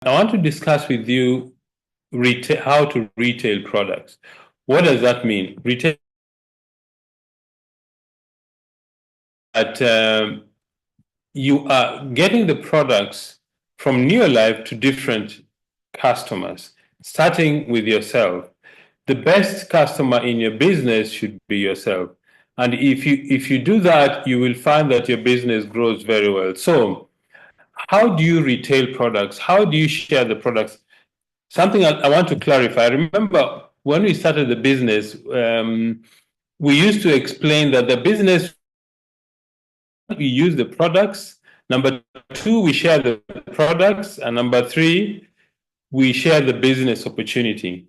I want to discuss with you how to retail products. What does that mean? Retail that you are getting the products from near life to different customers, starting with yourself. The best customer in your business should be yourself. And if you do that, you will find that your business grows very well. So how do you retail products? How do you share the products? Something I want to clarify. I remember when we started the business, we used to explain that the business, we use the products. Number two, we share the products. And number three, we share the business opportunity.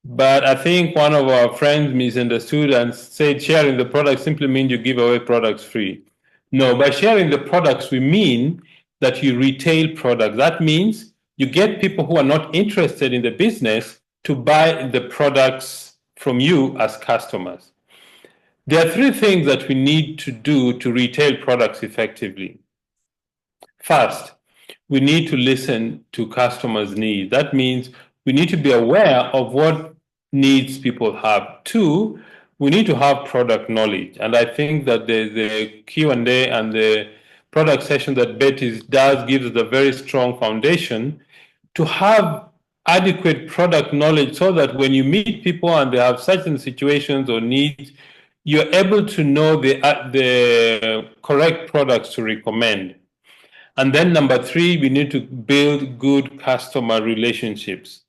But I think one of our friends misunderstood and said sharing the products simply means you give away products free. No, by sharing the products, we mean that you retail products. That means you get people who are not interested in the business to buy the products from you as customers. There are three things that we need to do to retail products effectively. First, we need to listen to customers' needs. That means we need to be aware of what needs people have. Two, we need to have product knowledge. And I think that the Q&A and the product session that Betty does gives us a very strong foundation to have adequate product knowledge so that when you meet people and they have certain situations or needs, you're able to know the correct products to recommend. And then number three, we need to build good customer relationships.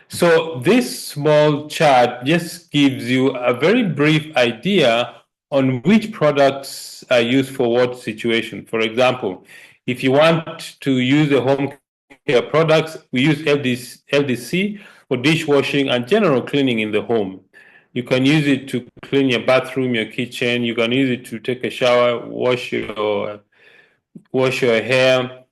So this small chart just gives you a very brief idea on which products are used for what situation. For example, if you want to use the home care products, we use LDC for dishwashing and general cleaning in the home. You can use it to clean your bathroom, your kitchen. You can use it to take a shower, wash your hair,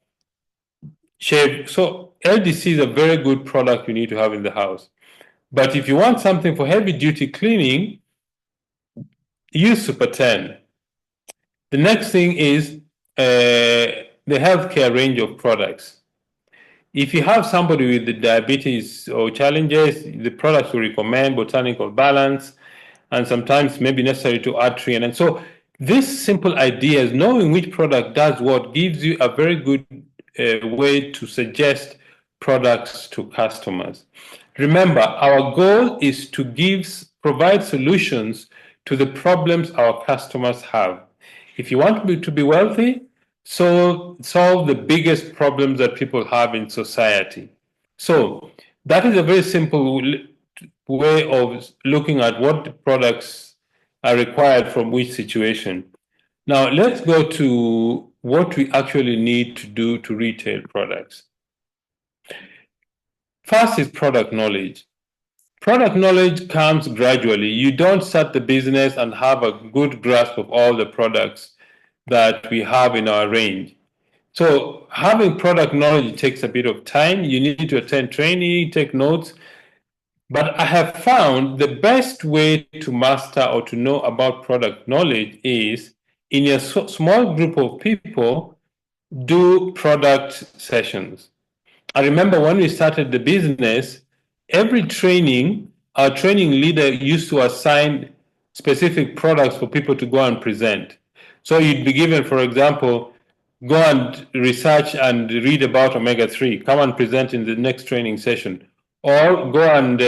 shave. So LDC is a very good product you need to have in the house. But if you want something for heavy duty cleaning, use Super 10. The next thing is the healthcare range of products. If you have somebody with the diabetes or challenges, the products we recommend, Botanical Balance, and sometimes maybe necessary to add Trian. And so these simple ideas, knowing which product does what, gives you a very good way to suggest products to customers. Remember, our goal is to provide solutions to the problems our customers have. If you want to be wealthy, solve the biggest problems that people have in society. So that is a very simple way of looking at what products are required from which situation. Now let's go to what we actually need to do to retail products. First is product knowledge. Product knowledge comes gradually. You don't start the business and have a good grasp of all the products that we have in our range. So having product knowledge takes a bit of time. You need to attend training, take notes. But I have found the best way to master or to know about product knowledge is in a small group of people, do product sessions. I remember when we started the business, every training, our training leader used to assign specific products for people to go and present. So you'd be given, for example, go and research and read about omega-3, come and present in the next training session. Or go and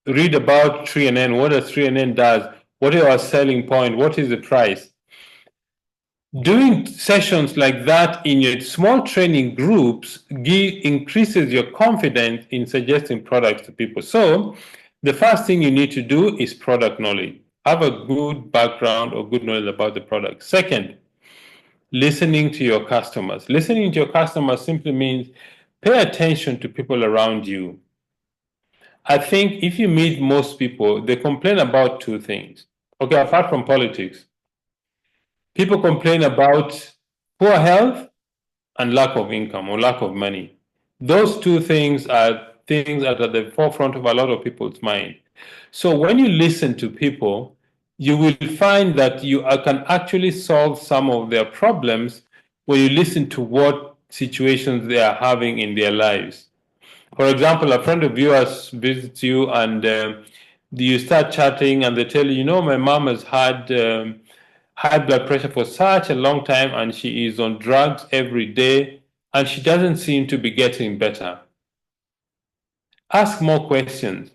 read about 3NN, what a 3NN does, what are our selling point, what is the price. Doing sessions like that in your small training groups increases your confidence in suggesting products to people. So the first thing you need to do is product knowledge. Have a good background or good knowledge about the product. Second, listening to your customers. Listening to your customers simply means pay attention to people around you. I think if you meet most people, they complain about two things. Okay, apart from politics. People complain about poor health and lack of income or lack of money. Those two things are things that are at the forefront of a lot of people's mind. So when you listen to people, you will find that you can actually solve some of their problems when you listen to what situations they are having in their lives. For example, a friend of yours visits you and you start chatting and they tell you, my mom has had high blood pressure for such a long time and she is on drugs every day and she doesn't seem to be getting better. Ask more questions.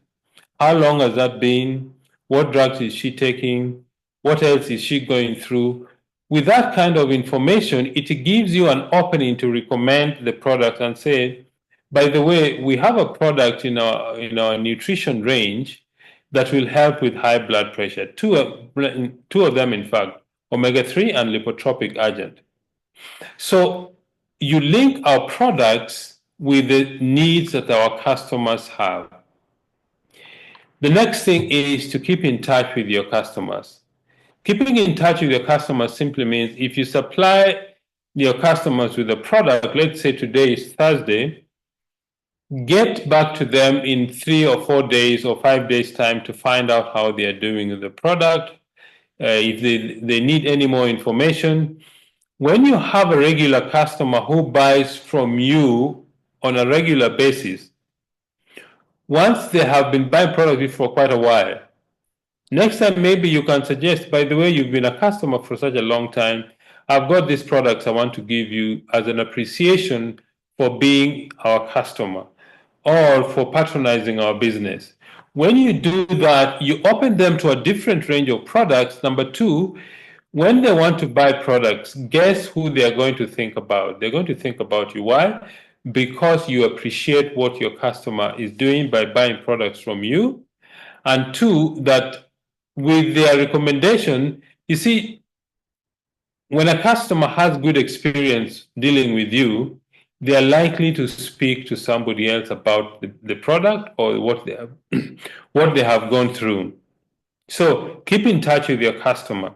How long has that been? What drugs is she taking? What else is she going through? With that kind of information, it gives you an opening to recommend the product and say, by the way, we have a product in our nutrition range that will help with high blood pressure. Two of them, in fact, omega-3 and lipotropic agent. So you link our products with the needs that our customers have. The next thing is to keep in touch with your customers. Keeping in touch with your customers simply means if you supply your customers with a product, let's say today is Thursday, get back to them in 3 or 4 days or 5 days' time to find out how they are doing with the product. If they need any more information. When you have a regular customer who buys from you on a regular basis, once they have been buying products for quite a while, next time maybe you can suggest, by the way, you've been a customer for such a long time. I've got these products I want to give you as an appreciation for being our customer or for patronizing our business. When you do that, you open them to a different range of products. Number two, when they want to buy products, guess who they are going to think about? They're going to think about you. Why? Because you appreciate what your customer is doing by buying products from you. And two, that with their recommendation, you see, when a customer has good experience dealing with you, they are likely to speak to somebody else about the product or what what they have gone through. So keep in touch with your customer.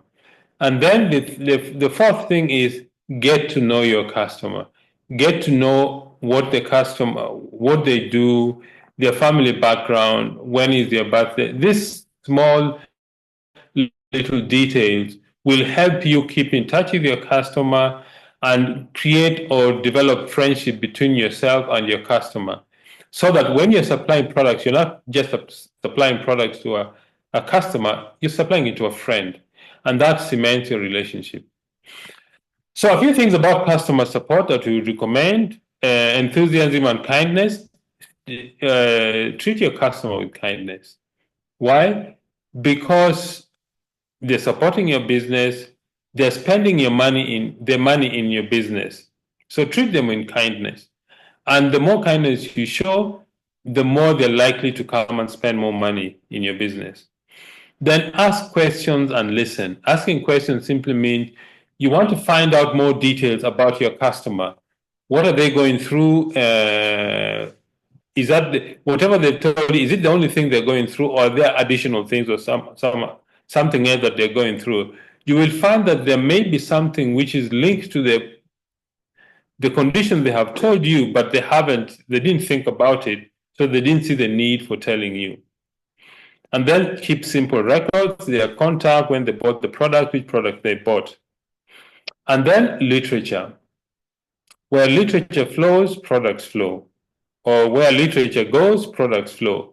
And then the fourth thing is get to know your customer. Get to know what they do, their family background, when is their birthday. These small little details will help you keep in touch with your customer and create or develop friendship between yourself and your customer. So that when you're supplying products, you're not just supplying products to a customer, you're supplying it to a friend. And that cements your relationship. So a few things about customer support that we recommend: enthusiasm and kindness. Treat your customer with kindness. Why? Because they're supporting your business, they're spending their money in your business. So treat them with kindness. And the more kindness you show, the more they're likely to come and spend more money in your business. Then ask questions and listen. Asking questions simply means you want to find out more details about your customer. What are they going through? Is that whatever they told you? Is it the only thing they're going through, or are there additional things or something else that they're going through? You will find that there may be something which is linked to the condition they have told you, but they didn't think about it, so they didn't see the need for telling you. And then keep simple records, their contact, when they bought the product, which product they bought. And then literature. Where literature flows, products flow. Or where literature goes, products flow.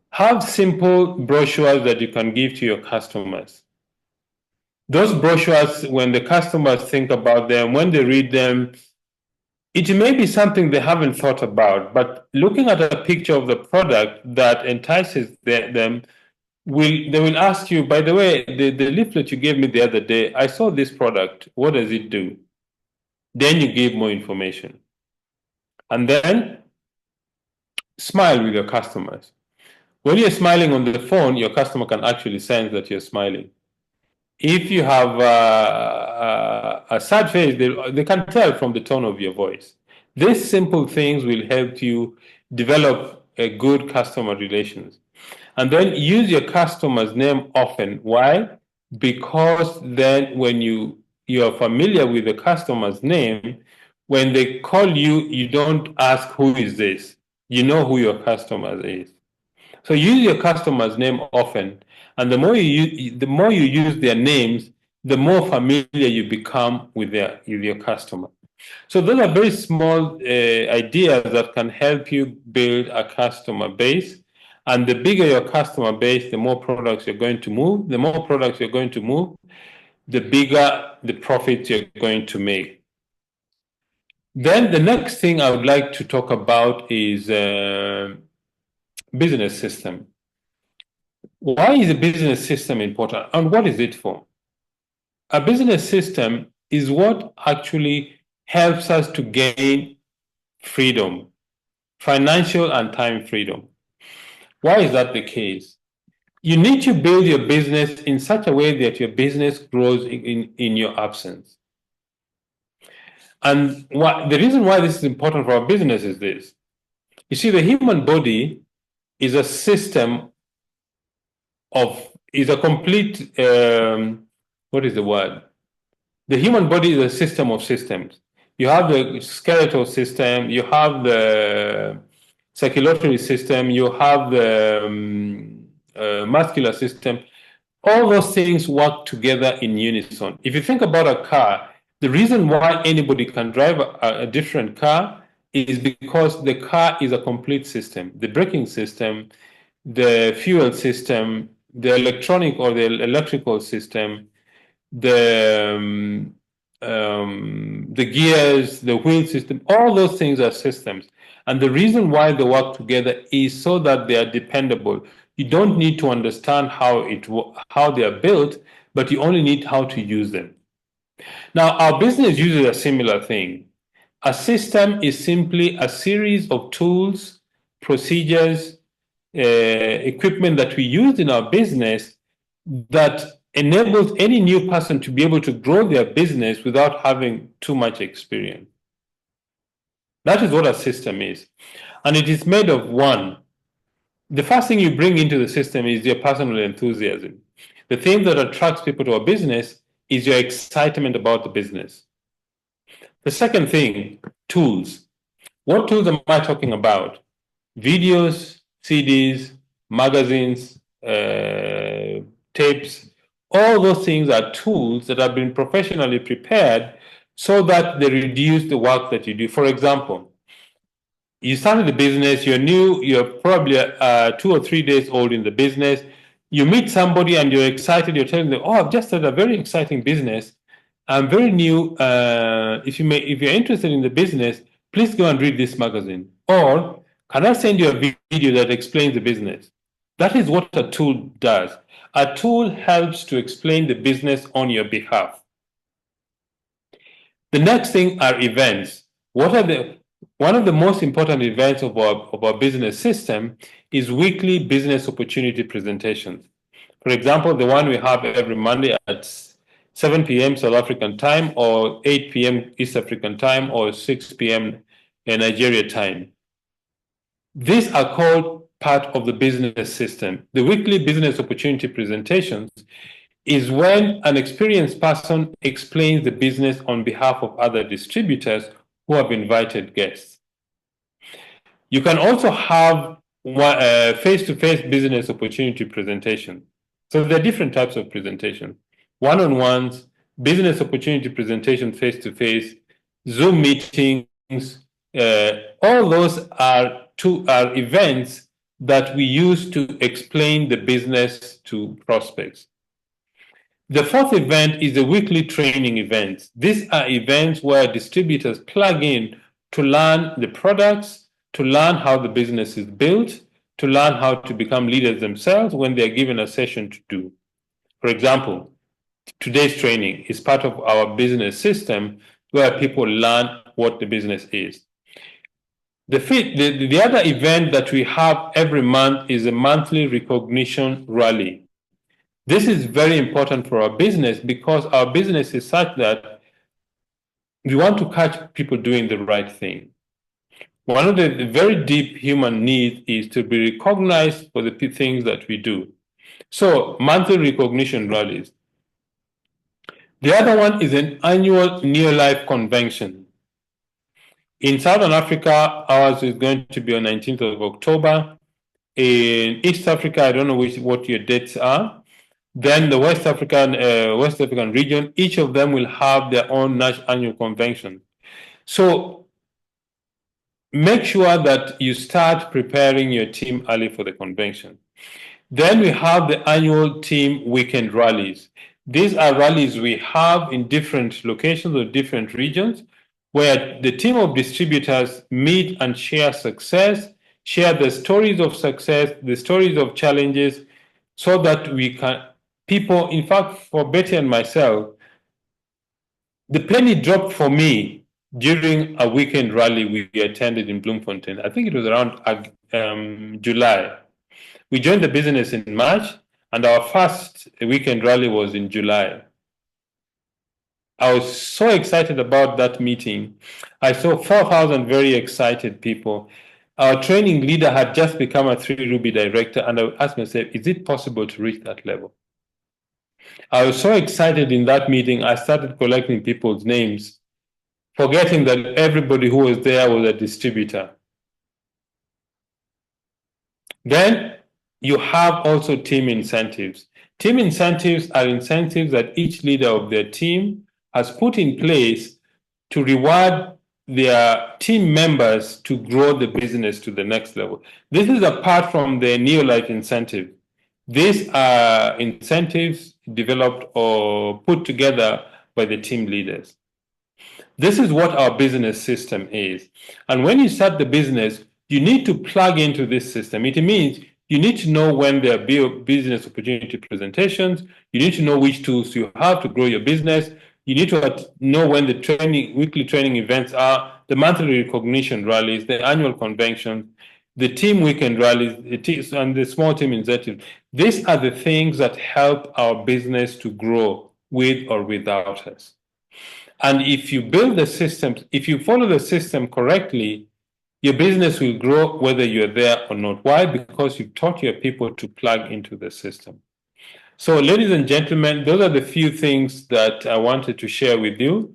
Have simple brochures that you can give to your customers. Those brochures, when the customers think about them, when they read them, it may be something they haven't thought about, but looking at a picture of the product that entices them, they will ask you, by the way, the leaflet you gave me the other day, I saw this product. What does it do? Then you give more information. And then smile with your customers. When you're smiling on the phone, your customer can actually sense that you're smiling. If you have a sad face, they can tell from the tone of your voice. These simple things will help you develop a good customer relations. And then use your customer's name often. Why? Because then when you're familiar with the customer's name, when they call you, you don't ask who is this. You know who your customer is. So use your customer's name often, and the more you use their names, the more familiar you become with your customer. So those are very small ideas that can help you build a customer base. And the bigger your customer base, the more products you're going to move. The more products you're going to move, the bigger the profits you're going to make. Then the next thing I would like to talk about is business system. Why is a business system important and what is it for? A business system is what actually helps us to gain freedom, financial and time freedom. Why is that the case? You need to build your business in such a way that your business grows in your absence. And the reason why this is important for our business is this. You see, the human body is a system is a complete, what is the word? The human body is a system of systems. You have the skeletal system, you have the circulatory system, you have the muscular system. All those things work together in unison. If you think about a car, the reason why anybody can drive a different car is because the car is a complete system. The braking system, the fuel system, the electronic or the electrical system, the the gears, the wheel system, all those things are systems. And the reason why they work together is so that they are dependable. You don't need to understand how they are built, but you only need how to use them. Now, our business uses a similar thing. A system is simply a series of tools, procedures, equipment that we use in our business that enables any new person to be able to grow their business without having too much experience. That is what a system is. And it is made of one. The first thing you bring into the system is your personal enthusiasm. The thing that attracts people to a business is your excitement about the business. The second thing, tools. What tools am I talking about? Videos, CDs, magazines, tapes, all those things are tools that have been professionally prepared so that they reduce the work that you do. For example, you started a business, you're new, you're probably 2 or 3 days old in the business. You meet somebody and you're excited, you're telling them, oh, I've just started a very exciting business. I'm very new. If you're interested in the business, please go and read this magazine. Or can I send you a video that explains the business? That is what a tool does. A tool helps to explain the business on your behalf. The next thing are events. One of the most important events of our business system is weekly business opportunity presentations. For example, the one we have every Monday at 7 p.m. South African time, or 8 p.m. East African time, or 6 p.m. Nigeria time. These are called part of the business system. The weekly business opportunity presentations is when an experienced person explains the business on behalf of other distributors who have invited guests. You can also have face-to-face business opportunity presentation. So there are different types of presentation. One-on-ones, business opportunity presentation face-to-face, Zoom meetings, all those are events that we use to explain the business to prospects. The fourth event is the weekly training events. These are events where distributors plug in to learn the products, to learn how the business is built, to learn how to become leaders themselves when they're given a session to do. For example, today's training is part of our business system where people learn what the business is. The other event that we have every month is a monthly recognition rally. This is very important for our business because our business is such that we want to catch people doing the right thing. One of the very deep human needs is to be recognized for the things that we do. So, monthly recognition rallies. The other one is an annual near-life convention. In Southern Africa, ours is going to be on 19th of October. In East Africa, I don't know what your dates are. Then the West African region, each of them will have their own annual convention. So make sure that you start preparing your team early for the convention. Then we have the annual team weekend rallies. These are rallies we have in different locations or different regions where the team of distributors meet and share success, share the stories of success, the stories of challenges, so that we can, people, in fact, for Betty and myself, the penny dropped for me during a weekend rally we attended in Bloemfontein. I think it was around July. We joined the business in March, and our first weekend rally was in July. I was so excited about that meeting. I saw 4,000 very excited people. Our training leader had just become a 3Ruby director, and I asked myself, is it possible to reach that level? I was so excited in that meeting, I started collecting people's names, forgetting that everybody who was there was a distributor. Then you have also team incentives. Team incentives are incentives that each leader of their team has put in place to reward their team members to grow the business to the next level. This is apart from the Neolife incentive. These are incentives developed or put together by the team leaders. This is what our business system is. And when you start the business, you need to plug into this system. It means you need to know when there are business opportunity presentations. You need to know which tools you have to grow your business. You need to know when the weekly training events are, the monthly recognition rallies, the annual convention, the team weekend rallies, and the small team incentive. These are the things that help our business to grow with or without us. And if you build the systems, if you follow the system correctly, your business will grow whether you're there or not. Why? Because you've taught your people to plug into the system. So, ladies and gentlemen, those are the few things that I wanted to share with you: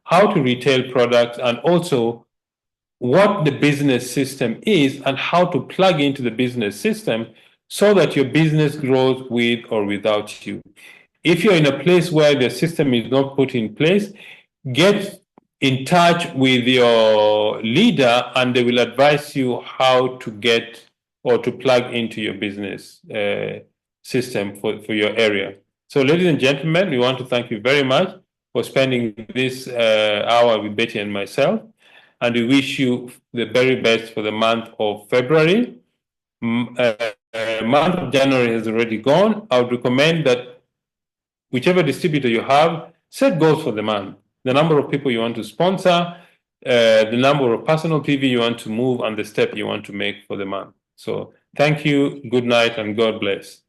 how to retail products, and also what the business system is and how to plug into the business system so that your business grows with or without you. If you're in a place where the system is not put in place, get in touch with your leader and they will advise you how to get or to plug into your business system for your area. So, ladies and gentlemen, we want to thank you very much for spending this hour with Betty and myself. And we wish you the very best for the month of February. Month of January has already gone. I would recommend that whichever distributor you have, set goals for the month. The number of people you want to sponsor, the number of personal PV you want to move, and the step you want to make for the month. So thank you, good night, and God bless.